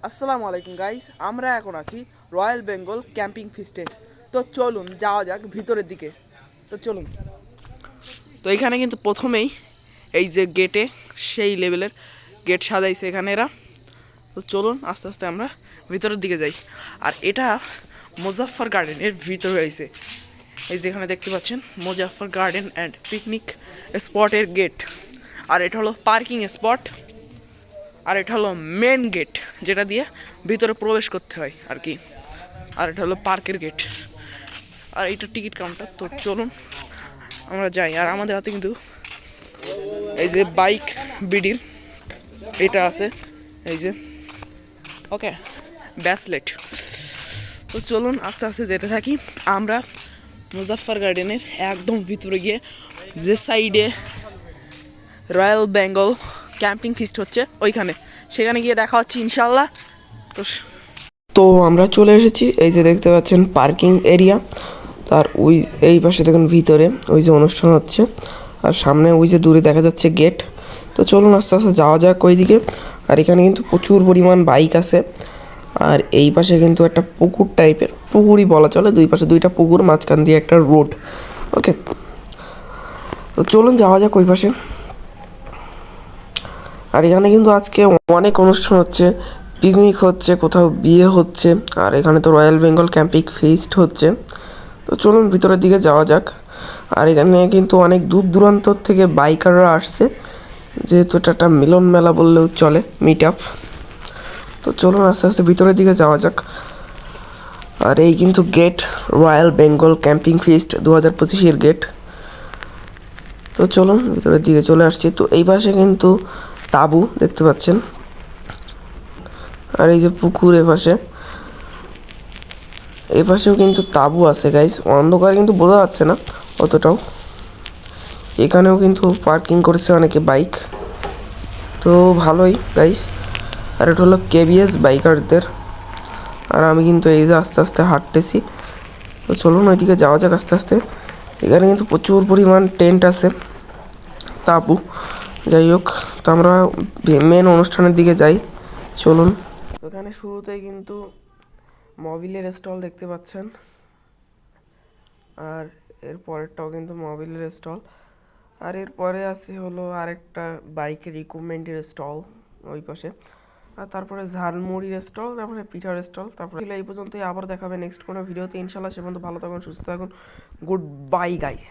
আসসালামু আলাইকুম গাইস, আমরা এখন আছি রয়্যাল বেঙ্গল ক্যাম্পিং ফিস্টে। তো চলুন যাওয়া যাক ভিতরের দিকে। তো চলুন। তো এখানে কিন্তু প্রথমেই এই যে গেটে সেই লেভেলের গেট সাজাইছে এখানে এরা। তো চলুন আস্তে আস্তে আমরা ভিতরের দিকে যাই। আর এটা মুজাফফর গার্ডেনের ভিতরে হয়েছে। এই যে এখানে দেখতে পাচ্ছেন মুজাফফর গার্ডেন অ্যান্ড পিকনিক স্পটের গেট। আর এটা হলো পার্কিং স্পট। আর এটা হলো মেন গেট, যেটা দিয়ে ভিতরে প্রবেশ করতে হয় আর কি। আর এটা হলো পার্কের গেট, আর এইটা টিকিট কাউন্টার। তো চলুন আমরা যাই। আর আমাদের হাতে কিন্তু এই যে বাইক বিডির এটা আছে, এই যে ওকে ব্যাসলেট। তো চলুন আস্তে আস্তে যেতে থাকি আমরা মুজাফফর গার্ডেনের একদম ভিতরে গিয়ে, যে সাইডে রয়্যাল বেঙ্গল ক্যাম্পিং ফিস্ট হচ্ছে ওইখানে, সেখানে গিয়ে দেখা হচ্ছে ইনশাল্লাহ। তো আমরা চলে এসেছি, এই যে দেখতে পাচ্ছেন পার্কিং এরিয়া। তার ওই এই পাশে দেখুন ভিতরে ওই যে অনুষ্ঠান হচ্ছে, আর সামনে ওই যে দূরে দেখা যাচ্ছে গেট। তো চলুন আস্তে আস্তে যাওয়া যাক ওই দিকে। আর এখানে কিন্তু প্রচুর পরিমাণ বাইক আছে। আর এই পাশে কিন্তু একটা পুকুর টাইপের, পুকুরই বলা চলে, দুই পাশে দুইটা পুকুর, মাঝখান দিয়ে একটা রোড। ওকে, তো চলুন যাওয়া যাক ওই পাশে। আর এখানে কিন্তু আজকে অনেক অনুষ্ঠান হচ্ছে, পিকনিক হচ্ছে, কোথাও বিয়ে হচ্ছে, আর এখানে তো রয়্যাল বেঙ্গল ক্যাম্পিং ফিস্ট হচ্ছে। তো চলুন ভিতরের দিকে যাওয়া যাক। আর এখানে কিন্তু অনেক দূর দূরান্তর থেকে বাইকাররা আসছে, যেহেতু এটা একটা মিলন মেলা বললেও চলে, মিট আপ। তো চলুন আস্তে আস্তে ভিতরের দিকে যাওয়া যাক। আর এই কিন্তু gate, royal Bengal camping feast 2025-এর গেট। তো চলুন ভিতরের দিকে চলে আসছি। তো এই পাশে কিন্তু তাঁবু দেখতে পাচ্ছেন, আর এই যে পুকুর এপাশেও কিন্তু তাঁবু আছে গাইস। অন্ধকার কিন্তু বোঝা যাচ্ছে না অতটাও। এখানেও কিন্তু পার্কিং করেছে অনেকে বাইক, তো ভালোই গাইস। আর এটা হলো কেবিএস বাইকারদের। আর আমি কিন্তু এই যে আস্তে আস্তে হাঁটতেছি। তো চলুন ওইদিকে যাওয়া যাক আস্তে আস্তে। এখানে কিন্তু প্রচুর পরিমাণ টেন্ট আছে, তাঁবু। যাই হোক, তো আমরা মেন অনুষ্ঠানের দিকে যাই, চলুন। এখানে শুরুতেই কিন্তু মোবিলের স্টল দেখতে পাচ্ছেন, আর এর পরেরটাও কিন্তু মোবিলের স্টল। আর এরপরে আছে হলো আরেকটা বাইকের ইকুইপমেন্টের স্টল ওই পাশে। আর তারপরে ঝালমুড়ির স্টল, তারপরে পিঠার স্টল। তারপরে এই পর্যন্তই, আবার দেখাবে নেক্সট কোনো ভিডিওতে ইনশাল্লাহ। সে পর্যন্ত ভালো থাকুন, সুস্থ থাকুন। Good bye guys.